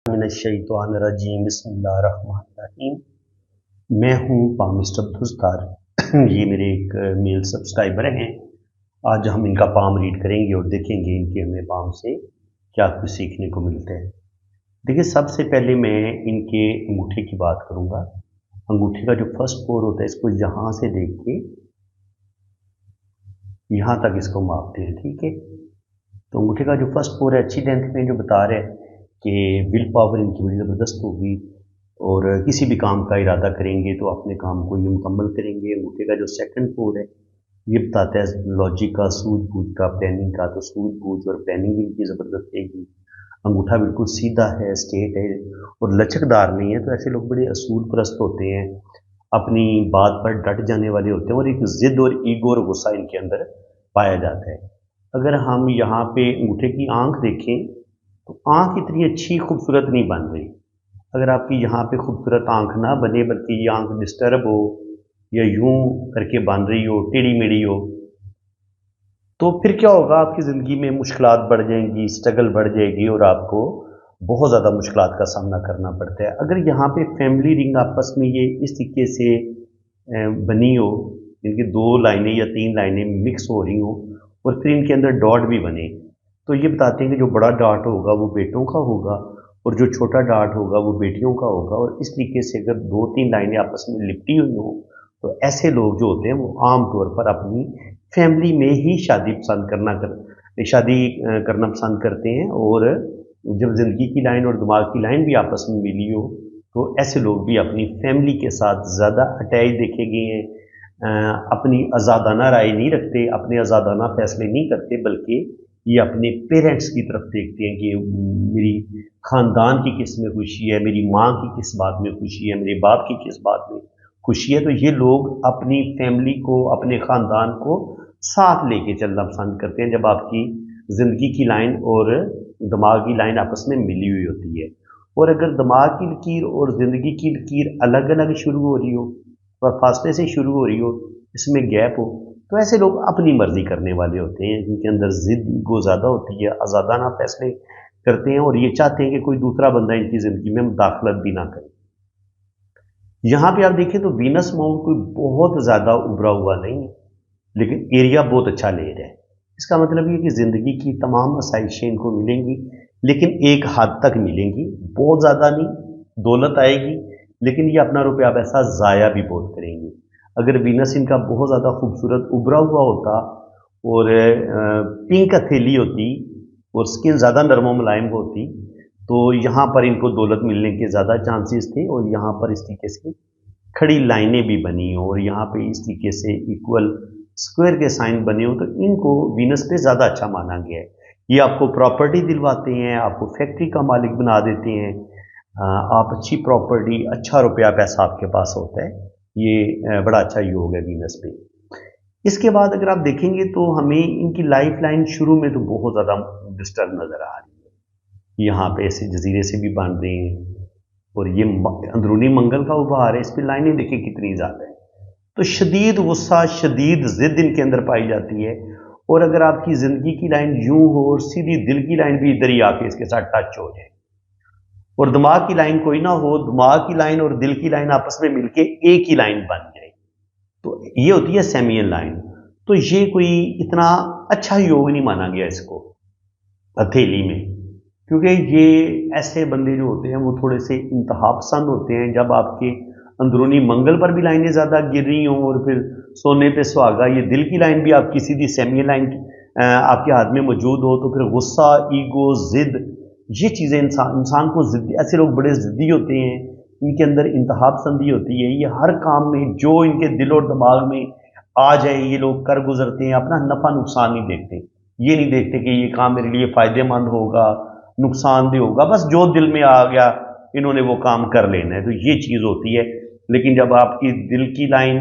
मिनश्शैतानिर्रजीम बिस्मिल्लाहिर्रहमानिर्रहीम। मैं हूँ पामिस्ट अब्दुस्तार। ये मेरे एक मेल सब्सक्राइबर हैं। आज हम इनका पाम रीड करेंगे और देखेंगे इनके हमें पाम से क्या कुछ सीखने को मिलता है। देखिए, सबसे पहले मैं इनके अंगूठे की बात करूँगा। अंगूठे का जो फर्स्ट पोर होता है, इसको यहाँ से देख के यहाँ तक इसको मापते हैं, ठीक है। तो अंगूठे का जो फर्स्ट पोर है, अच्छी लेंथ में जो बता रहे हैं कि विल पावर इनकी बड़ी ज़बरदस्त होगी और किसी भी काम का इरादा करेंगे तो अपने काम को ये मुकम्मल करेंगे। अंगूठे का जो सेकंड पोर है, ये बताता है लॉजिक का, सूझबूझ का, प्लानिंग का। तो सूझबूझ और प्लानिंग भी इनकी ज़बरदस्त रहेगी। अंगूठा बिल्कुल सीधा है, स्ट्रेट है और लचकदार नहीं है। तो ऐसे लोग बड़े असूल परस्त होते हैं, अपनी बात पर डट जाने वाले होते हैं और एक ज़िद और ईगो और गुस्सा इनके अंदर पाया जाता है। अगर हम यहाँ पे अंगूठे की आंख देखें तो आंख इतनी अच्छी खूबसूरत नहीं बन रही। अगर आपकी यहाँ पे खूबसूरत आंख ना बने, बल्कि ये आंख डिस्टर्ब हो या यूं करके बन रही हो, टेढ़ी मेढ़ी हो, तो फिर क्या होगा? आपकी ज़िंदगी में मुश्किलात बढ़ जाएंगी, स्ट्रगल बढ़ जाएगी और आपको बहुत ज़्यादा मुश्किलात का सामना करना पड़ता है। अगर यहाँ पे फैमिली रिंग आपस में ये इस तरीके से बनी हो, इनकी 2 लाइनें या 3 लाइनें मिक्स हो रही हो और फिर इनके अंदर डॉट भी बने, तो ये बताते हैं कि जो बड़ा डॉट होगा वो बेटों का होगा और जो छोटा डॉट होगा वो बेटियों का होगा। और इस तरीके से अगर 2-3 लाइनें आपस में लिपटी हुई हो, तो ऐसे लोग जो होते हैं वो आम तौर पर अपनी फैमिली में ही शादी करना पसंद करते हैं। और जब ज़िंदगी की लाइन और दिमाग की लाइन भी आपस में मिली हो, तो ऐसे लोग भी अपनी फैमिली के साथ ज़्यादा अटैच देखे गए हैं। अपनी आज़ादाना राय नहीं रखते, अपने आज़ादाना फैसले नहीं करते, बल्कि ये अपने पेरेंट्स की तरफ देखते हैं कि मेरी ख़ानदान की किस में खुशी है, मेरी माँ की किस बात में खुशी है, मेरे बाप की किस बात में खुशी है। तो ये लोग अपनी फैमिली को, अपने ख़ानदान को साथ लेके चलना पसंद करते हैं जब आपकी ज़िंदगी की लाइन और दिमाग की लाइन आपस में मिली हुई होती है। और अगर दिमाग की लकीर और ज़िंदगी की लकीर अलग अलग शुरू हो रही हो और फासले से शुरू हो रही हो, इसमें गैप हो, तो ऐसे लोग अपनी मर्जी करने वाले होते हैं, जिनके अंदर जिद ईगो ज़्यादा होती है, आज़ादाना फैसले करते हैं और ये चाहते हैं कि कोई दूसरा बंदा इनकी ज़िंदगी में मुदाखलत भी ना करे। यहाँ पे आप देखें तो वीनस माउंट कोई बहुत ज़्यादा उभरा हुआ नहीं, लेकिन एरिया बहुत अच्छा ले रहा है। इसका मतलब ये कि ज़िंदगी की तमाम आसाइशें इनको मिलेंगी, लेकिन एक हद तक मिलेंगी, बहुत ज़्यादा नहीं। दौलत आएगी, लेकिन ये अपना रुपया पैसा ज़ाया भी बहुत करेंगी। अगर वीनस इनका बहुत ज़्यादा खूबसूरत उभरा हुआ होता और पिंक हथेली होती और स्किन ज़्यादा नरम मुलायम होती, तो यहाँ पर इनको दौलत मिलने के ज़्यादा चांसेस थे। और यहाँ पर इस तरीके से खड़ी लाइनें भी बनी हो और यहाँ पे इस तरीके से इक्वल स्क्वायर के साइन बने हो, तो इनको वीनस पे ज़्यादा अच्छा माना गया है। ये आपको प्रॉपर्टी दिलवाते हैं, आपको फैक्ट्री का मालिक बना देते हैं। आप अच्छी प्रॉपर्टी, अच्छा रुपया पैसा आपके पास होता है। ये बड़ा अच्छा योग है वीनस पे। इसके बाद अगर आप देखेंगे तो हमें इनकी लाइफ लाइन शुरू में तो बहुत ज़्यादा डिस्टर्ब नज़र आ रही है। यहाँ पे ऐसे जजीरे से भी बन रहे हैं और ये अंदरूनी मंगल का उभार है। इस पर लाइनें देखिए कितनी ज़्यादा है। तो शदीद गुस्सा, शदीद ज़िद इनके अंदर पाई जाती है। और अगर आपकी ज़िंदगी की लाइन यूं हो और सीधी दिल की लाइन भी इधर ही आके इसके साथ टच हो जाए और दिमाग की लाइन कोई ना हो, दिमाग की लाइन और दिल की लाइन आपस में मिलके एक ही लाइन बन जाए, तो ये होती है सेमियन लाइन। तो ये कोई इतना अच्छा योग नहीं माना गया इसको हथेली में, क्योंकि ये ऐसे बंदे जो होते हैं वो थोड़े से इंतहा पसंद होते हैं। जब आपके अंदरूनी मंगल पर भी लाइनें ज़्यादा गिर रही हों और फिर सोने पे सुहागा, ये दिल की लाइन भी आपकी सीधी सेमियन लाइन आपके हाथ में मौजूद हो, तो फिर गुस्सा, ईगो, जिद, ये चीज़ें इंसान को जिद्दी, ऐसे लोग बड़े ज़िद्दी होते हैं, इनके अंदर इंतहा पसंदी होती है। ये हर काम में जो इनके दिल और दिमाग में आ जाए ये लोग कर गुजरते हैं। अपना नफ़ा नुकसान नहीं देखते, ये नहीं देखते कि ये काम मेरे लिए फ़ायदेमंद होगा, नुकसानदेह होगा, बस जो दिल में आ गया इन्होंने वो काम कर लेना है। तो ये चीज़ होती है। लेकिन जब आपकी दिल की लाइन,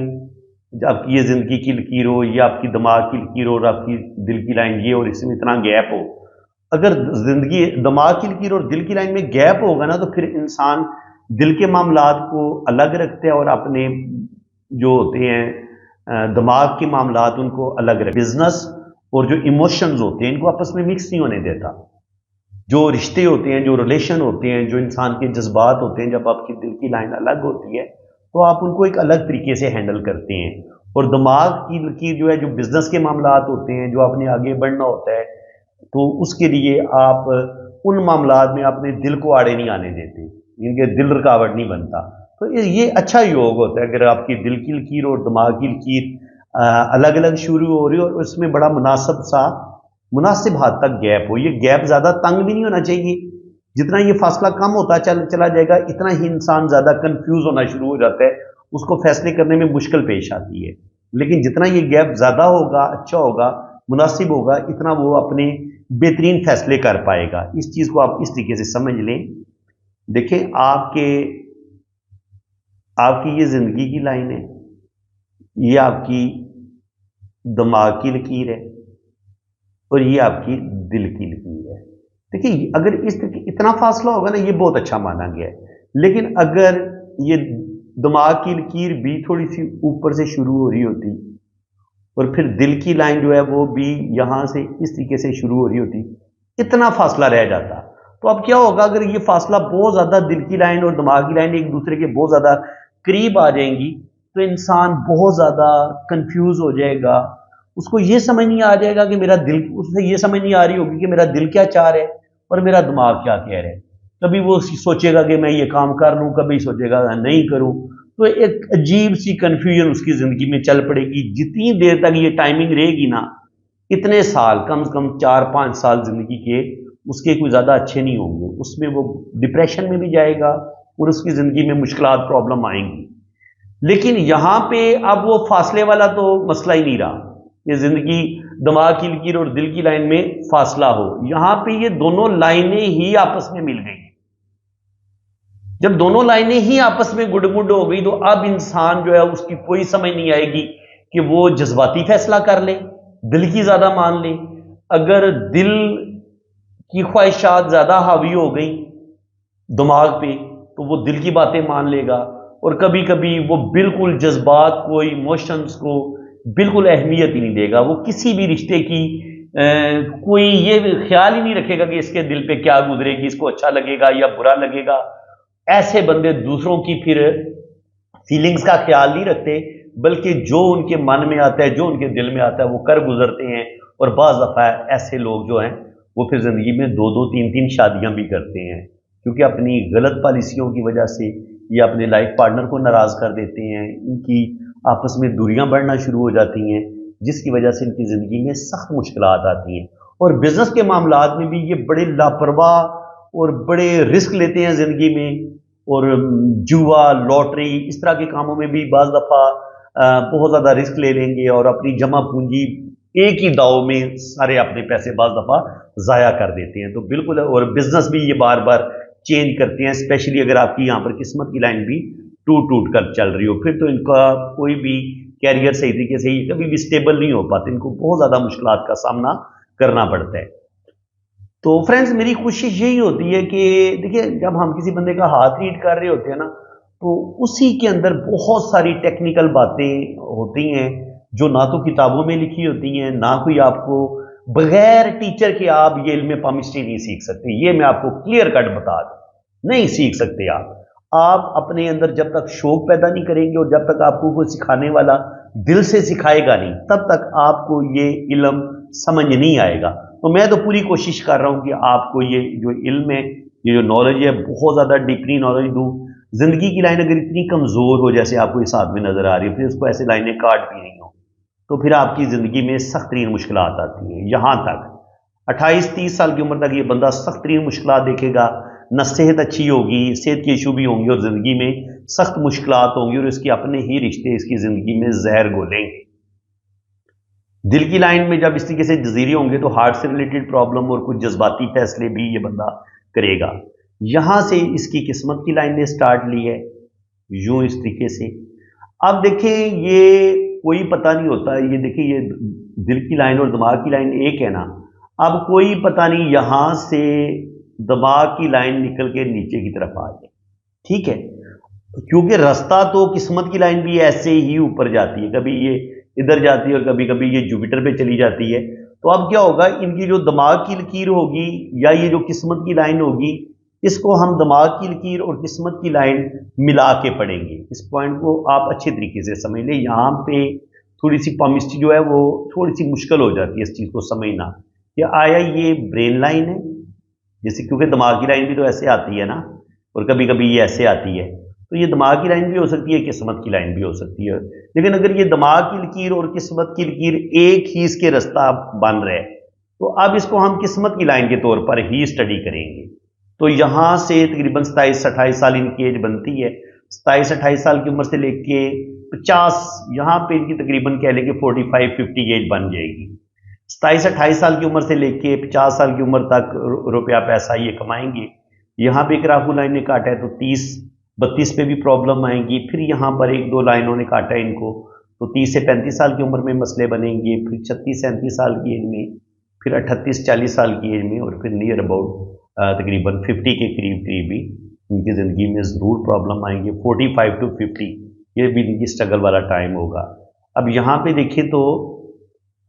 जब आपकी ये ज़िंदगी की लकीर हो, या आपकी दिमाग की लकीर हो और आपकी दिल की लाइन ये और इसमें इतना गैप हो, अगर ज़िंदगी दिमाग की लकीर और दिल की लाइन में गैप होगा ना, तो फिर इंसान दिल के मामलात को अलग रखते हैं और अपने जो होते हैं دماغ کے معاملات ان کو الگ رکھ، بزنس اور جو ایموشنز ہوتے ہیں ان کو آپس میں مکس نہیں ہونے دیتا۔ جو رشتے ہوتے ہیں، جو ریلیشن ہوتے ہیں، جو انسان کے جذبات ہوتے ہیں، جب آپ کی دل کی لائن الگ ہوتی ہے تو آپ ان کو ایک الگ طریقے سے ہینڈل کرتے ہیں۔ اور دماغ کی جو ہے، جو بزنس کے معاملات ہوتے ہیں، جو آپ نے آگے بڑھنا ہوتا ہے، تو اس کے لیے آپ ان معاملات میں اپنے دل کو آڑے نہیں آنے دیتے، ان کے دل رکاوٹ نہیں بنتا۔ تو یہ اچھا یوگ ہوتا ہے اگر آپ کی دل کی لکیر اور دماغ کی لکیر الگ الگ شروع ہو رہی ہو اور اس میں بڑا مناسب حد تک گیپ ہو۔ یہ گیپ زیادہ تنگ بھی نہیں ہونا چاہیے، جتنا یہ فاصلہ کم ہوتا چلا جائے گا اتنا ہی انسان زیادہ کنفیوز ہونا شروع ہو جاتا ہے، اس کو فیصلے کرنے میں مشکل پیش آتی ہے۔ لیکن جتنا یہ گیپ زیادہ ہوگا، اچھا ہوگا، مناسب ہوگا، اتنا وہ اپنے بہترین فیصلے کر پائے گا۔ اس چیز کو آپ اس طریقے سے سمجھ لیں۔ دیکھیں، آپ کی یہ زندگی کی لائن ہے، یہ آپ کی دماغ کی لکیر ہے اور یہ آپ کی دل کی لکیر ہے۔ دیکھیے، اگر اتنا فاصلہ ہوگا نا، یہ بہت اچھا مانا گیا ہے۔ لیکن اگر یہ دماغ کی لکیر بھی تھوڑی سی اوپر سے شروع ہو رہی ہوتی اور پھر دل کی لائن جو ہے وہ بھی یہاں سے اس طریقے سے شروع ہو رہی ہوتی، اتنا فاصلہ رہ جاتا، تو اب کیا ہوگا اگر یہ فاصلہ بہت زیادہ دل کی لائن اور دماغ کی لائن ایک دوسرے کے بہت زیادہ قریب آ جائیں گی تو انسان بہت زیادہ کنفیوز ہو جائے گا۔ اس کو یہ سمجھ نہیں آ جائے گا کہ میرا دل، اس سے یہ سمجھ نہیں آ رہی ہوگی کہ میرا دل کیا چاہ رہا ہے اور میرا دماغ کیا کہہ رہا ہے۔ کبھی وہ سوچے گا کہ میں یہ کام کر لوں، کبھی سوچے گا نہیں کروں، تو ایک عجیب سی کنفیوژن اس کی زندگی میں چل پڑے گی۔ جتنی دیر تک یہ ٹائمنگ رہے گی نا، اتنے سال، کم سے کم 4-5 سال زندگی کے اس کے کوئی زیادہ اچھے نہیں ہوں گے۔ اس میں وہ ڈپریشن میں بھی جائے گا اور اس کی زندگی میں مشکلات، پرابلم آئیں گی۔ لیکن یہاں پہ اب وہ فاصلے والا تو مسئلہ ہی نہیں رہا، یہ زندگی دماغ کی لکیر اور دل کی لائن میں فاصلہ ہو، یہاں پہ یہ دونوں لائنیں ہی آپس میں مل گئی۔ جب دونوں لائنیں ہی آپس میں گڈ گڈ ہو گئی تو اب انسان جو ہے اس کی کوئی سمجھ نہیں آئے گی کہ وہ جذباتی فیصلہ کر لے، دل کی زیادہ مان لے۔ اگر دل کی خواہشات زیادہ حاوی ہو گئی دماغ پہ تو وہ دل کی باتیں مان لے گا، اور کبھی کبھی وہ بالکل جذبات کو، ایموشنز کو بالکل اہمیت ہی نہیں دے گا۔ وہ کسی بھی رشتے کی کوئی یہ خیال ہی نہیں رکھے گا کہ اس کے دل پہ کیا گزرے گی، اس کو اچھا لگے گا یا برا لگے گا۔ ایسے بندے دوسروں کی پھر فیلنگز کا خیال نہیں رکھتے، بلکہ جو ان کے من میں آتا ہے، جو ان کے دل میں آتا ہے وہ کر گزرتے ہیں۔ اور بعض دفعہ ایسے لوگ جو ہیں وہ پھر زندگی میں 2-2 3-3 شادیاں بھی کرتے ہیں، کیونکہ اپنی غلط پالیسیوں کی وجہ سے یا اپنے لائف پارٹنر کو ناراض کر دیتے ہیں، ان کی آپس میں دوریاں بڑھنا شروع ہو جاتی ہیں، جس کی وجہ سے ان کی زندگی میں سخت مشکلات آتی ہیں۔ اور بزنس کے معاملات میں بھی یہ بڑے لاپرواہ اور بڑے رسک لیتے ہیں زندگی میں، اور جوا، لاٹری، اس طرح کے کاموں میں بھی بعض دفعہ بہت زیادہ رسک لے لیں گے اور اپنی جمع پونجی ایک ہی داؤ میں سارے اپنے پیسے بعض دفعہ ضائع کر دیتے ہیں۔ تو بالکل، اور بزنس بھی یہ بار بار چینج کرتے ہیں، اسپیشلی اگر آپ کی یہاں پر قسمت کی لائن بھی ٹوٹ کر چل رہی ہو، پھر تو ان کا کوئی بھی کیریئر صحیح طریقے سے کبھی بھی اسٹیبل نہیں ہو پاتے، ان کو بہت زیادہ مشکلات کا سامنا کرنا پڑتا ہے۔ تو فرینڈز، میری کوشش یہی ہوتی ہے کہ دیکھیے، جب ہم کسی بندے کا ہاتھ ریڈ کر رہے ہوتے ہیں نا، تو اسی کے اندر بہت ساری ٹیکنیکل باتیں ہوتی ہیں جو نہ تو کتابوں میں لکھی ہوتی ہیں، نہ کوئی آپ کو بغیر ٹیچر کے آپ یہ علم پامسٹری نہیں سیکھ سکتے۔ یہ میں آپ کو کلیئر کٹ بتا دوں، نہیں سیکھ سکتے آپ اپنے اندر جب تک شوق پیدا نہیں کریں گے اور جب تک آپ کو کوئی سکھانے والا دل سے سکھائے گا نہیں، تب تک آپ کو یہ علم سمجھ نہیں آئے گا۔ تو میں تو پوری کوشش کر رہا ہوں کہ آپ کو یہ جو علم ہے، یہ جو نالج ہے، بہت زیادہ ڈیپلی نالج دوں۔ زندگی کی لائن اگر اتنی کمزور ہو جیسے آپ کو اس ہاتھ میں نظر آ رہی ہے، پھر اس کو ایسے لائنیں کاٹ بھی نہیں ہو، تو پھر آپ کی زندگی میں سخت ترین مشکلات آتی ہیں۔ یہاں تک 28-30 سال کی عمر تک یہ بندہ سخت ترین مشکلات دیکھے گا، نہ صحت اچھی ہوگی، صحت کے ایشو بھی ہوں گے اور زندگی میں سخت مشکلات ہوں گی، اور اس کے اپنے ہی رشتے اس کی زندگی میں زہر گھولیں گے۔ دل کی لائن میں جب اس طریقے سے جزیرے ہوں گے تو ہارٹ سے ریلیٹڈ پرابلم اور کچھ جذباتی فیصلے بھی یہ بندہ کرے گا۔ یہاں سے اس کی قسمت کی لائن نے سٹارٹ لی ہے، یوں اس طریقے سے۔ اب دیکھیں، یہ کوئی پتہ نہیں ہوتا، یہ دیکھیں، یہ دل کی لائن اور دماغ کی لائن ایک ہے نا، اب کوئی پتہ نہیں یہاں سے دماغ کی لائن نکل کے نیچے کی طرف آ جائے، ٹھیک ہے؟ क्योंकि रास्ता तो किस्मत की लाइन भी ऐसे ही ऊपर जाती है, कभी ये इधर जाती है और कभी कभी ये जुपिटर पे चली जाती है। तो अब क्या होगा, इनकी जो दिमाग की लकीर होगी या ये जो किस्मत की लाइन होगी, इसको हम दिमाग की लकीर और किस्मत की लाइन मिला के पढ़ेंगे। इस पॉइंट को आप अच्छे तरीके से समझ लें। यहाँ पे थोड़ी सी पामिस्ट्री जो है वो थोड़ी सी मुश्किल हो जाती है इस चीज़ को समझना कि आया ये ब्रेन लाइन है, जैसे क्योंकि दिमाग की लाइन भी तो ऐसे आती है ना, और कभी कभी ये ऐसे आती है, तो ये दिमाग की लाइन भी हो सकती है, किस्मत की लाइन भी हो सकती है। लेकिन अगर ये दिमाग की लकीर और किस्मत की लकीर एक ही इसके रास्ता बन रहे, तो अब इसको हम किस्मत की लाइन के तौर पर ही स्टडी करेंगे। तो यहाँ से तकरीबन 27-28 साल इनकी एज बनती है। 27-28 साल की उम्र से लेके 50, यहाँ पे इनकी तकरीबन कह लें कि 45-50 एज बन जाएगी। 27-28 साल की उम्र से लेके 50 साल की उम्र तक रुपया पैसा ये कमाएंगे। यहाँ पे एक राहु लाइन ने काटा है तो 30-32 पे भी प्रॉब्लम आएंगी। फिर यहाँ पर 1-2 लाइनों ने काटा है इनको, तो 30 से 35 साल की उम्र में मसले बनेंगे, फिर 36-37 साल की एज में, फिर 38-40 साल की एज में, और फिर नियर अबाउट तकरीबन 50 के करीब करीब भी इनकी ज़िंदगी में ज़रूर प्रॉब्लम आएंगे। 45 to 50 ये भी इनकी स्ट्रगल वाला टाइम होगा। अब यहाँ पे देखें तो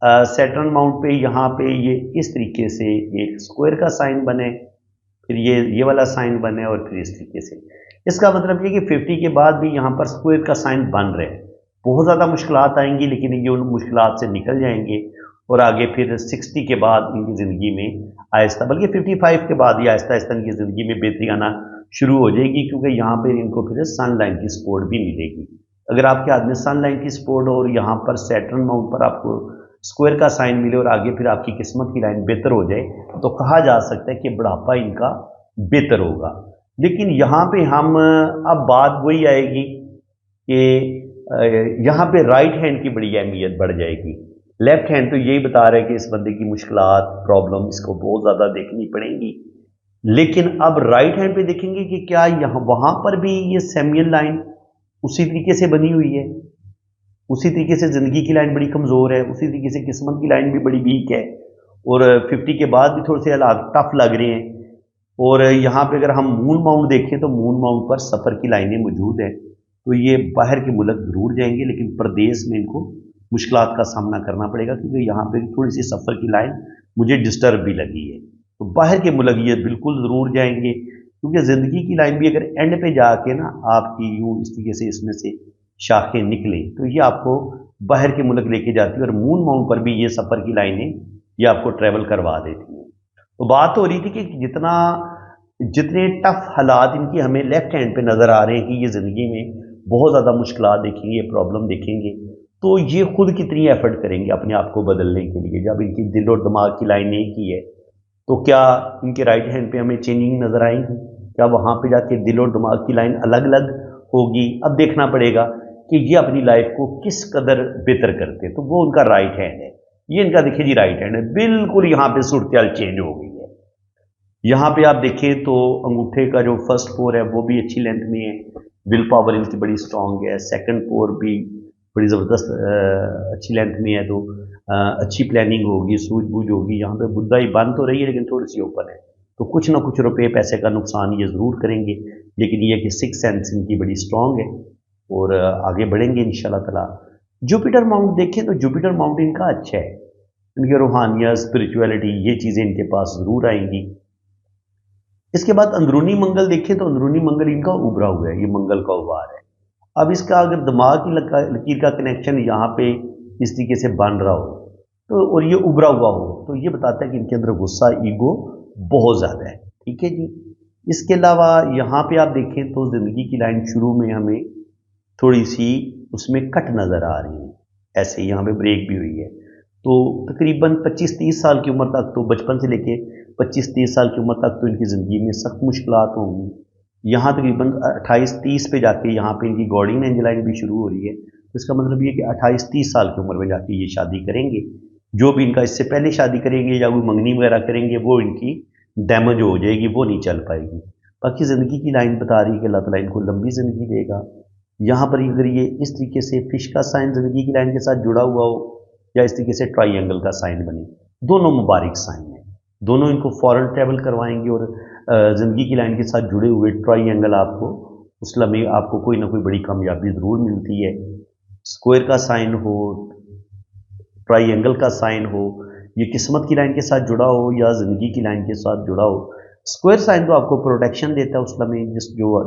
सैटर्न माउंट पे यहाँ पे ये इस तरीके से एक स्क्वायर का साइन बने, फिर ये वाला साइन बने, और फिर इस तरीके से। इसका मतलब ये कि 50 के बाद भी यहाँ पर स्क्वायर का साइन बन रहे हैं। बहुत ज़्यादा मुश्किलात आएंगी, लेकिन ये उन मुश्किलात से निकल जाएंगे और आगे फिर 60 के बाद इनकी ज़िंदगी में आहिस्ता, बल्कि 55 के बाद ही आहिस्ता आहिस्ता इनकी ज़िंदगी में बेहतरी आना शुरू हो जाएगी, क्योंकि यहाँ पर इनको फिर सनलाइन की सपोर्ट भी मिलेगी। अगर आपके हाथ में सनलाइन की सपोर्ट और यहाँ पर सैटर्न माउंट पर आपको स्क्वायर का साइन मिले और आगे फिर आपकी किस्मत की लाइन बेहतर हो जाए, तो कहा जा सकता है कि बुढ़ापा इनका बेहतर होगा। लेकिन यहाँ पे हम अब बात वही आएगी कि यहाँ पे राइट हैंड की बड़ी अहमियत बढ़ जाएगी। लेफ्ट हैंड तो यही बता रहे हैं कि इस बंदे की मुश्किलात, प्रॉब्लम इसको बहुत ज़्यादा देखनी पड़ेंगी। लेकिन अब राइट हैंड पे देखेंगे कि क्या यहाँ वहाँ पर भी ये सेमियल लाइन उसी तरीके से बनी हुई है, उसी तरीके से ज़िंदगी की लाइन बड़ी कमज़ोर है, उसी तरीके से किस्मत की लाइन भी बड़ी वीक है, और 50 के बाद भी थोड़े से हालात टफ लग रहे हैं। और यहाँ पे अगर हम मून माउंट देखें तो मून माउंट पर सफ़र की लाइनें मौजूद हैं, तो ये बाहर के मुल्क ज़रूर जाएंगे, लेकिन प्रदेश में इनको मुश्किलात का सामना करना पड़ेगा, क्योंकि यहाँ पे थोड़ी सी सफ़र की लाइन मुझे डिस्टर्ब भी लगी है। तो बाहर के मुल्क ये बिल्कुल ज़रूर जाएंगे, क्योंकि ज़िंदगी की लाइन भी अगर एंड पे जाके ना आपकी यूँ इस तरीके से इसमें से शाखें निकले, तो ये आपको बाहर के मुल्क लेके जाती है, और मून माउंट पर भी ये सफ़र की लाइनें ये आपको ट्रैवल करवा देती हैं। तो बात हो रही थी कि जितने टफ हालात इनकी हमें लेफ्ट हैंड पे नज़र आ रहे हैं कि ये ज़िंदगी में बहुत ज़्यादा मुश्किलात देखेंगे, प्रॉब्लम देखेंगे, तो ये खुद कितनी एफर्ट करेंगे अपने आप को बदलने के लिए। जब इनकी दिल और दिमाग की लाइन एक ही है, तो क्या इनके राइट हैंड पे हमें चेंजिंग नज़र आएंगी? क्या वहाँ पे जाके दिल और दिमाग की लाइन अलग अलग होगी? अब देखना पड़ेगा कि ये अपनी लाइफ को किस कदर बेहतर करते हैं। तो वो उनका राइट हैंड है, ये इनका देखिए जी राइट हैंड है, बिल्कुल यहाँ पे सूरत चेंज हो गई है। यहाँ पे आप देखें तो अंगूठे का जो फर्स्ट पोर है वो भी अच्छी लेंथ में है, विल पावर इनकी बड़ी स्ट्रांग है, सेकंड पोर भी बड़ी ज़बरदस्त अच्छी लेंथ में है, तो अच्छी प्लानिंग होगी, सूझबूझ होगी। यहाँ पे बुद्धाई बंद तो रही है, लेकिन थोड़ी सी ओपन है, तो कुछ ना कुछ रुपये पैसे का नुकसान ये ज़रूर करेंगे, लेकिन ये कि सिक्स सेंस इनकी बड़ी स्ट्रांग है और आगे बढ़ेंगे इंशाल्लाह ताला। जुपिटर माउंट देखें तो जुपिटर माउंट इनका अच्छा है, इनकी रूहानियत, स्पिरिचुअलिटी, ये चीज़ें इनके पास ज़रूर आएंगी। इसके बाद अंदरूनी मंगल देखें तो अंदरूनी मंगल इनका उभरा हुआ है, ये मंगल का उभार है। अब इसका अगर दिमाग की लकीर का कनेक्शन यहाँ पे इस तरीके से बन रहा हो तो, और ये उभरा हुआ हो, तो ये बताता है कि इनके अंदर गुस्सा, ईगो बहुत ज़्यादा है। ठीक है जी। इसके अलावा यहाँ पे आप देखें तो ज़िंदगी की लाइन शुरू में हमें थोड़ी सी उसमें कट नज़र आ रही है, ऐसे यहाँ पे ब्रेक भी हुई है। तो तकरीबन 25-30 साल की उम्र तक, तो बचपन से लेके 25-30 साल की उम्र तक तो इनकी ज़िंदगी में सख्त मुश्किलात होंगी। यहाँ तकरीबन 28-30 पे जाके यहाँ पे इनकी गार्डियन एंजल लाइन भी शुरू हो रही है, तो इसका मतलब ये कि 28-30 साल की उम्र में जाके ये शादी करेंगे। जो भी इनका इससे पहले शादी करेंगे या वो मंगनी वगैरह करेंगे, वो इनकी डैमेज हो जाएगी, वो नहीं चल पाएगी। बाकी ज़िंदगी की लाइन बता रही है कि अल्लाह ताला इनको लंबी ज़िंदगी देगा। यहाँ पर अगर ये इस तरीके से फिश का साइन ज़िंदगी की लाइन के साथ जुड़ा हुआ हो, या इस तरीके से ट्राइंगल का साइन बने, दोनों मुबारक साइन है, दोनों इनको फॉरेन ट्रैवल करवाएंगे और ज़िंदगी की लाइन के साथ जुड़े हुए ट्राइंगल आपको उस लम्हे आपको कोई ना कोई बड़ी कामयाबी ज़रूर मिलती है। स्क्वायर का साइन हो, ट्राइंगल का साइन हो, ये किस्मत की लाइन के साथ जुड़ा हो या ज़िंदगी की लाइन के साथ जुड़ा हो। स्क्वायर साइन तो आपको प्रोटेक्शन देता है उस लम्हे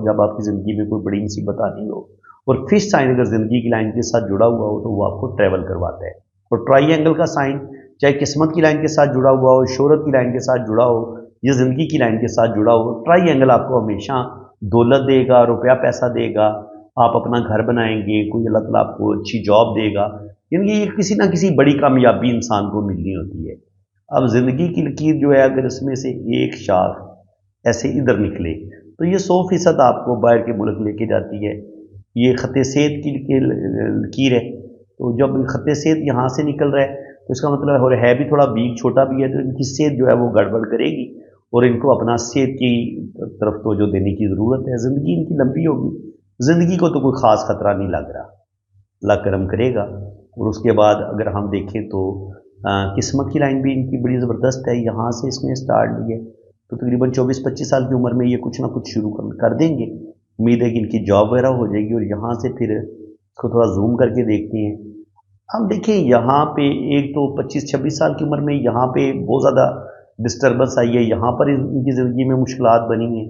जब आपकी ज़िंदगी में कोई बड़ी मुसीबत आ रही हो, और फिश साइन अगर ज़िंदगी की लाइन के साथ जुड़ा हुआ हो तो वो आपको ट्रैवल करवाता है। और ट्राइंगल का साइन चाहे किस्मत की लाइन के साथ जुड़ा हुआ हो, शोहरत की लाइन के साथ जुड़ा हो या ज़िंदगी की लाइन के साथ जुड़ा हो, ट्राइंगल आपको हमेशा दौलत देगा, रुपया पैसा देगा, आप अपना घर बनाएंगे, कोई अल्लाह ताला आपको अच्छी जॉब देगा, यानी ये किसी ना किसी बड़ी कामयाबी इंसान को मिलनी होती है। अब ज़िंदगी की लकीर जो है अगर इसमें से एक शाख ऐसे इधर निकले तो ये 100% आपको बाहर के मुल्क लेके जाती है। ये ख़त सेहत की लकीर है, तो जब ख़त सेहत यहाँ से निकल रहा है तो इसका मतलब और है भी थोड़ा बीक छोटा भी है, तो इनकी सेहत जो है वो गड़बड़ करेगी और इनको अपना सेहत की तरफ तो जो देने की ज़रूरत है। ज़िंदगी इनकी लंबी होगी, ज़िंदगी को तो कोई ख़ास ख़तरा नहीं लग रहा, अल्लाह करम करेगा। और उसके बाद अगर हम देखें तो किस्मत की लाइन भी इनकी बड़ी ज़बरदस्त है। यहाँ से इसमें स्टार्ट ली है तो तकरीबन 24-25 साल की उम्र में ये कुछ ना कुछ शुरू कर देंगे। उम्मीद है कि इनकी जॉब वगैरह हो जाएगी। और यहाँ से फिर इसको थोड़ा जूम करके देखते हैं। हम देखें यहाँ पे एक तो 25-26 साल की उम्र में यहाँ पे बहुत ज़्यादा डिस्टर्बेंस आई है, यहाँ पर इनकी ज़िंदगी में मुश्किलात बनी हैं।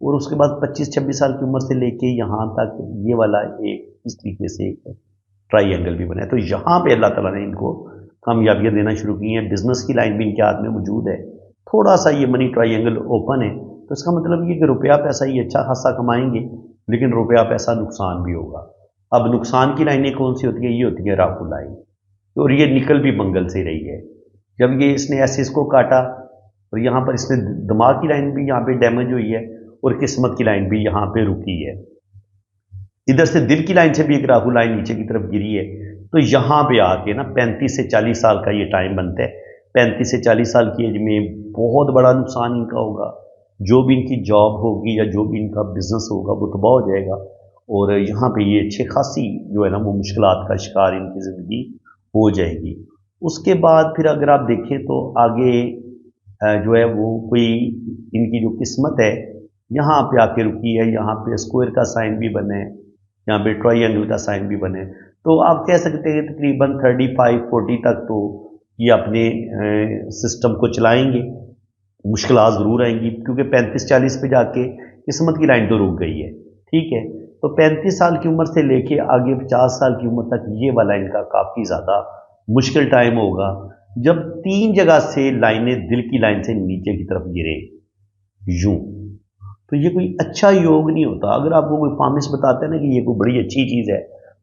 और उसके बाद 25-26 साल की उम्र से लेके यहाँ तक ये वाला एक इस तरीके से एक ट्राइंगल भी बना है। तो यहाँ पे अल्लाह ताला ने इनको कामयाबियाँ देना शुरू की हैं। बिजनेस की लाइन भी इनके हाथ में मौजूद है। थोड़ा सा ये मनी ट्राइंगल ओपन है तो इसका मतलब ये कि रुपया पैसा ही अच्छा खासा कमाएंगे, लेकिन रुपया पैसा नुकसान भी होगा। अब नुकसान की लाइनें कौन सी होती है? ये होती है राहु लाइन, और ये निकल भी मंगल से रही है। जब ये इसने ऐसे इसको काटा और यहाँ पर इसने दिमाग की लाइन भी यहाँ पे डैमेज हुई है और किस्मत की लाइन भी यहाँ पे रुकी है। इधर से दिल की लाइन से भी एक राहु लाइन नीचे की तरफ गिरी है। तो यहाँ पे आके ना 35 से 40 साल का ये टाइम बनता है। 35 से 40 साल की एज में बहुत बड़ा नुकसान इनका होगा। जो भी इनकी जॉब होगी या जो भी इनका बिजनेस होगा वो तबाह हो जाएगा। और यहाँ पे ये अच्छे खासी जो है ना वो मुश्किलात का शिकार इनकी ज़िंदगी हो जाएगी। उसके बाद फिर अगर आप देखें तो आगे जो है वो कोई इनकी जो किस्मत है यहाँ पे आके रुकी है। यहाँ पे स्क्वायर का साइन भी बने, यहाँ पे ट्रायंगल का साइन भी बने। तो आप कह सकते हैं तकरीबन 35-40 तक तो ये अपने सिस्टम को चलाएंगे। मुश्किलात ज़रूर आएंगी क्योंकि 35-40 पे जाके किस्मत की लाइन तो रुक गई है। ठीक है, तो 35 साल की उम्र से लेके आगे 50 साल की उम्र तक ये वाला इनका काफ़ी ज़्यादा मुश्किल टाइम होगा, जब 3 जगह से लाइनें दिल की लाइन से नीचे की तरफ गिरे यूं। तो ये कोई अच्छा योग नहीं होता। अगर आपको कोई पामिश बताते हैं ना कि ये कोई बड़ी अच्छी चीज़ है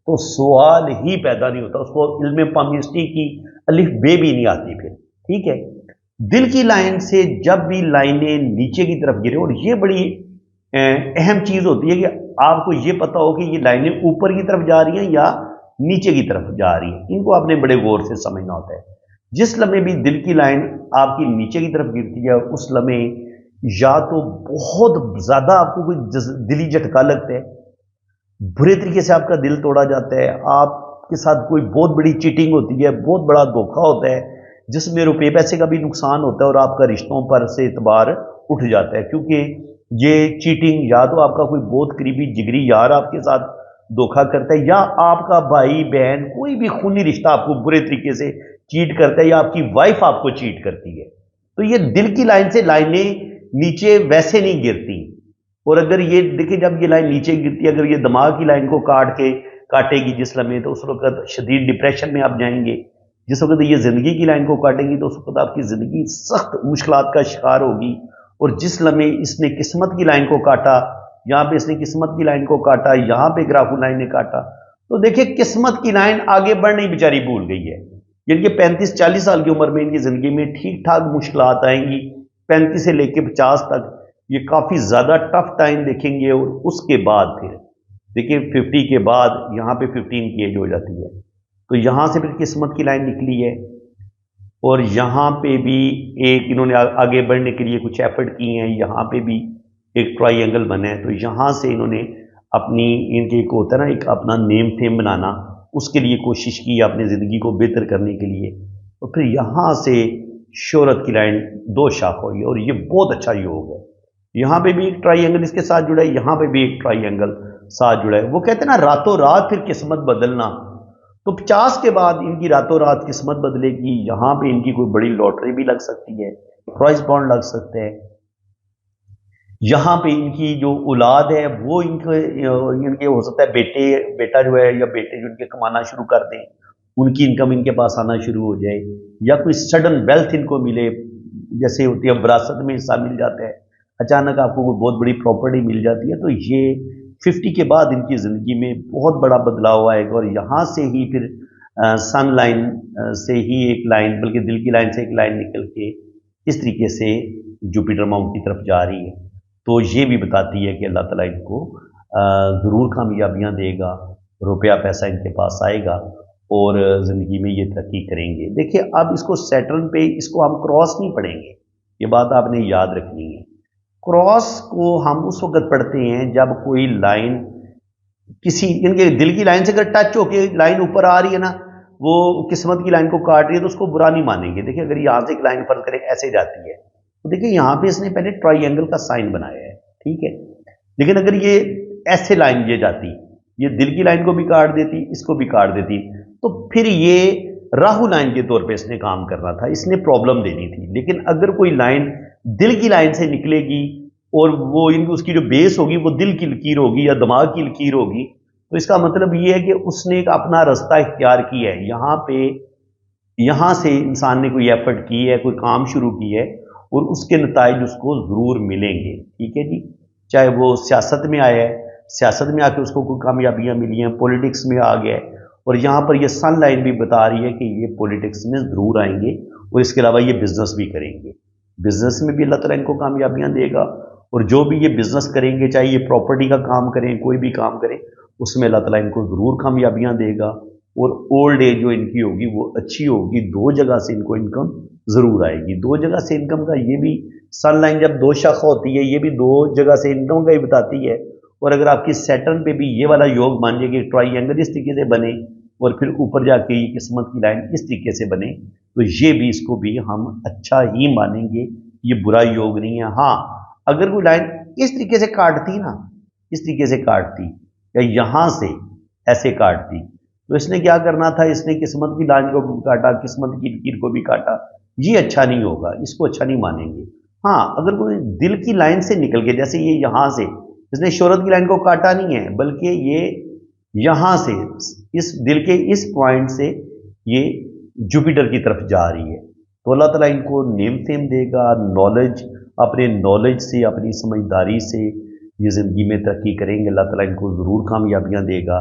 तो सवाल ही पैदा नहीं होता, उसको इल्म पामिस्टी की अलिफ बे भी नहीं आती फिर। ठीक है, दिल की लाइन से जब भी लाइनें नीचे की तरफ गिरे, और ये बड़ी अहम चीज़ होती है कि आपको ये पता हो कि ये लाइनें ऊपर की तरफ जा रही हैं या नीचे की तरफ जा रही हैं। इनको आपने बड़े गौर से समझना होता है। जिस लम्हे भी दिल की लाइन आपकी नीचे की तरफ गिरती है उस लम्हे या तो बहुत ज़्यादा आपको कोई दिली झटका लगता है, बुरे तरीके से आपका दिल तोड़ा जाता है, आपके साथ कोई बहुत बड़ी चीटिंग होती है, बहुत बड़ा धोखा होता है जिसमें रुपये पैसे का भी नुकसान होता है और आपका रिश्तों पर से एतबार उठ जाता है। क्योंकि ये चीटिंग या तो आपका कोई बहुत करीबी जिगरी यार आपके साथ धोखा करता है, या आपका भाई बहन कोई भी खूनी रिश्ता आपको बुरे तरीके से चीट करता है, या आपकी वाइफ आपको चीट करती है। तो ये दिल की लाइन से लाइनें नीचे वैसे नहीं गिरती। और अगर ये देखिए जब ये लाइन नीचे गिरती है, अगर ये दिमाग की लाइन को काटेगी जिस लम्हे, तो उस वक्त शदीद डिप्रेशन में आप जाएंगे। जिस वक्त ये ज़िंदगी की लाइन को काटेगी तो उस वक्त आपकी ज़िंदगी सख्त मुश्किलात का शिकार होगी। और जिस लम्हे इसने किस्मत की लाइन को काटा, यहाँ पे इसने किस्मत की लाइन को काटा, यहाँ पे ग्राफू लाइन ने काटा, तो देखिए किस्मत की लाइन आगे बढ़नी बेचारी भूल गई है। यानी कि 35-40 साल की उम्र में इनकी ज़िंदगी में ठीक ठाक मुश्किलात आएंगी। 35 से लेकर 50 तक ये काफ़ी ज़्यादा टफ टाइम देखेंगे। और उसके बाद फिर देखिए 50 के बाद यहाँ पे 15 की एज हो जाती है, तो यहाँ से फिर किस्मत की लाइन निकली है। और यहाँ पे भी एक इन्होंने आगे बढ़ने के लिए कुछ एफर्ट किए हैं। यहाँ पे भी एक ट्रायंगल बना है, तो यहाँ से इन्होंने अपनी इनके एक होता है ना एक अपना नेम फेम बनाना, उसके लिए कोशिश की अपनी ज़िंदगी को बेहतर करने के लिए। तो फिर यहाँ से शोहरत की लाइन 2 शाख हुई और ये बहुत अच्छा योग है। यहाँ पे भी एक ट्राइंगल इसके साथ जुड़ा है, यहाँ पे भी एक ट्राइंगल साथ जुड़ा है। वो कहते हैं ना रातों रात फिर किस्मत बदलना, तो 50 के बाद इनकी रातों रात किस्मत बदलेगी। यहाँ पे इनकी कोई बड़ी लॉटरी भी लग सकती है, प्राइज बॉन्ड लग सकते हैं। यहाँ पे इनकी जो औलाद है वो इनके हो सकता है बेटा जो है या बेटे जो इनके कमाना शुरू कर दें, उनकी इनकम इनके पास आना शुरू हो जाए, या कोई सडन वेल्थ इनको मिले, जैसे होती है विरासत में हिस्सा मिल जाता है, अचानक आपको कोई बहुत बड़ी प्रॉपर्टी मिल जाती है। तो ये 50 के बाद इनकी ज़िंदगी में बहुत बड़ा बदलाव आएगा। और यहाँ से ही फिर सन लाइन से ही एक लाइन, बल्कि दिल की लाइन से एक लाइन निकल के इस तरीके से जुपिटर माउंट की तरफ जा रही है। तो ये भी बताती है कि अल्लाह ताला इनको ज़रूर कामयाबियाँ देगा, रुपया पैसा इनके पास आएगा और ज़िंदगी में ये तरक्की करेंगे। देखिए अब इसको सैटर्न पे इसको हम क्रॉस नहीं पढ़ेंगे, ये बात आपने याद रखनी है। क्रॉस को हम उस वक्त पढ़ते हैं जब कोई लाइन किसी इनके दिल की लाइन से अगर टच होके लाइन ऊपर आ रही है ना, वो किस्मत की लाइन को काट रही है, तो उसको बुरा नहीं मानेंगे। देखिए अगर यहाँ से एक लाइन फर्ज करें ऐसे जाती है, तो देखिए यहाँ पे इसने पहले ट्राइंगल का साइन बनाया है, ठीक है। लेकिन अगर ये ऐसे लाइन ये जाती, ये दिल की लाइन को भी काट देती, इसको भी काट देती, तो फिर ये राहु लाइन के तौर पे इसने काम करना था, इसने प्रॉब्लम देनी थी। लेकिन अगर कोई लाइन दिल की लाइन से निकलेगी और वो उसकी जो बेस होगी वो दिल की लकीर होगी या दिमाग की लकीर होगी, तो इसका मतलब ये है कि उसने एक अपना रास्ता इख्तियार किया है। यहाँ से इंसान ने कोई एफर्ट की है, कोई काम शुरू की है और उसके नताइज उसको ज़रूर मिलेंगे, ठीक है जी। चाहे वो सियासत में आया है, सियासत में आके उसको कोई कामयाबियाँ मिली हैं, पॉलिटिक्स में आ गया है, और यहाँ पर ये सन लाइन भी बता रही है कि ये पॉलिटिक्स में ज़रूर आएंगे और इसके अलावा ये बिजनेस भी करेंगे। बिजनेस में भी अल्लाह ताला इनको कामयाबियाँ देगा, और जो भी ये बिजनेस करेंगे, चाहे ये प्रॉपर्टी का काम करें, कोई भी काम करें, उसमें अल्लाह ताला इनको ज़रूर कामयाबियाँ देगा। और ओल्ड एज जो इनकी होगी वो अच्छी होगी, दो जगह से इनको इनकम ज़रूर आएगी। दो जगह से इनकम का ये भी सन लाइन जब दो शाखा होती है, ये भी दो जगह से इनकम का ही बताती है। और अगर आपकी सैटर्न पे भी ये वाला योग मान लीजिए कि ट्राइंगल इस तरीके से बने और फिर ऊपर जाके ये किस्मत की लाइन इस तरीके से बने, तो ये भी इसको भी हम अच्छा ही मानेंगे, ये बुरा योग नहीं है। हाँ, अगर कोई लाइन इस तरीके से काटती ना, इस तरीके से काटती या यहाँ से ऐसे काटती, तो इसने क्या करना था, इसने किस्मत की लाइन को भी काटा, किस्मत की लकीर को भी काटा, ये अच्छा नहीं होगा, इसको अच्छा नहीं मानेंगे। हाँ, अगर कोई दिल की लाइन से निकल के, जैसे ये यहाँ से इसने शोहरत की लाइन को काटा नहीं है, बल्कि ये यहाँ से इस दिल के इस पॉइंट से ये जुपिटर की तरफ जा रही है, तो अल्लाह ताला इनको नेम फेम देगा, नॉलेज, अपने नॉलेज से, अपनी समझदारी से ये ज़िंदगी में तरक्की करेंगे, अल्लाह ताला इनको ज़रूर कामयाबियाँ देगा।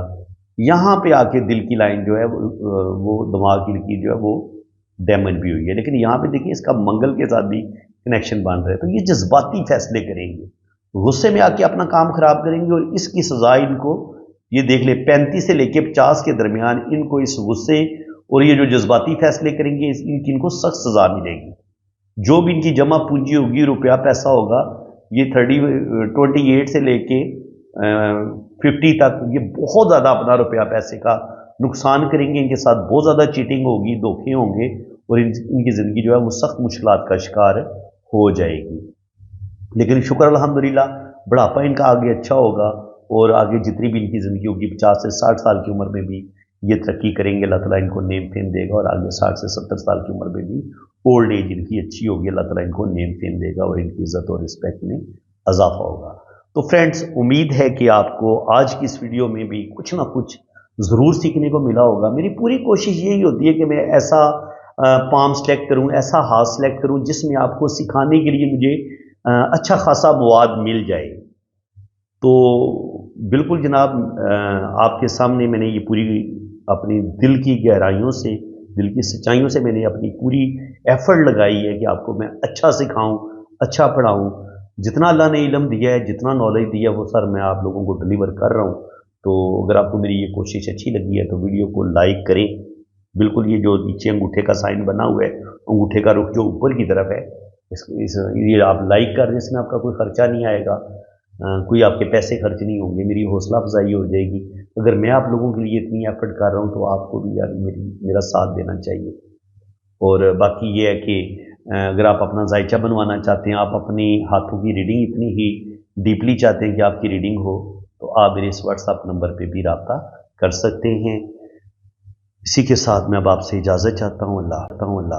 यहाँ पे आके दिल की लाइन जो है वो दिमाग की लकीर जो है वो डैमेज भी हुई है। लेकिन यहाँ पे देखिए इसका मंगल के साथ भी कनेक्शन बन रहा है, तो ये जज्बाती फैसले करेंगे, गुस्से में आके अपना काम खराब करेंगे, और इसकी सजा इनको ये देख ले 35 से लेके 50 के दरमियान इनको इस गुस्से और ये जो जज्बाती फैसले करेंगे इनको सख्त सजा मिलेगी। जो भी इनकी जमा पूंजी होगी, रुपया पैसा होगा, ये 28 से लेके 50 तक ये बहुत ज़्यादा अपना रुपया पैसे का नुकसान करेंगे, इनके साथ बहुत ज़्यादा चीटिंग होगी, धोखे होंगे, और इनकी ज़िंदगी जो है वो सख्त मुश्किलात का शिकार हो जाएगी। लेकिन शुक्र अल्हम्दुलिल्लाह, बुढ़ापा इनका आगे अच्छा होगा, और आगे जितनी भी इनकी ज़िंदगी होगी 50 से 60 साल की उम्र में भी ये तरक्की करेंगे, अल्लाह ताला इनको नेम फेम देगा, और आगे 60 से 70 साल की उम्र में भी ओल्ड एज इनकी अच्छी होगी, अल्लाह ताला इनको नेम फेम देगा और इनकी इज़्ज़त और रिस्पेक्ट में इजाफा होगा। तो फ्रेंड्स, उम्मीद है कि आपको आज की इस वीडियो में भी कुछ ना कुछ ज़रूर सीखने को मिला होगा। मेरी पूरी कोशिश यही होती है कि मैं ऐसा पाम सेलेक्ट करूँ, ऐसा हाथ सेलेक्ट करूँ जिसमें आपको सिखाने के लिए मुझे अच्छा खासा मवाद मिल जाए। तो बिल्कुल जनाब, आपके सामने मैंने ये पूरी अपनी दिल की गहराइयों से, दिल की सच्चाइयों से मैंने अपनी पूरी एफर्ट लगाई है कि आपको मैं अच्छा सिखाऊं, अच्छा पढ़ाऊं। जितना अल्लाह ने इल्म दिया है, जितना नॉलेज दिया है, वो सर मैं आप लोगों को डिलीवर कर रहा हूं। तो अगर आपको मेरी ये कोशिश अच्छी लगी है तो वीडियो को लाइक करें। बिल्कुल ये जो नीचे अंगूठे का साइन बना हुआ है, अंगूठे का रुख जो ऊपर की तरफ है, ये आप लाइक कर दें, इसमें आपका कोई ख़र्चा नहीं आएगा, कोई आपके पैसे खर्च नहीं होंगे, मेरी हौसला अफजाई हो जाएगी। अगर मैं आप लोगों के लिए इतनी एफर्ट कर रहा हूँ तो आपको भी यार मेरा साथ देना चाहिए। और बाकी ये है कि اگر آپ اپنا ذائچہ بنوانا چاہتے ہیں، آپ اپنی ہاتھوں کی ریڈنگ اتنی ہی ڈیپلی چاہتے ہیں کہ آپ کی ریڈنگ ہو، تو آپ میرے اس واٹس ایپ نمبر پہ بھی رابطہ کر سکتے ہیں۔ اسی کے ساتھ میں اب آپ سے اجازت چاہتا ہوں۔ اللہ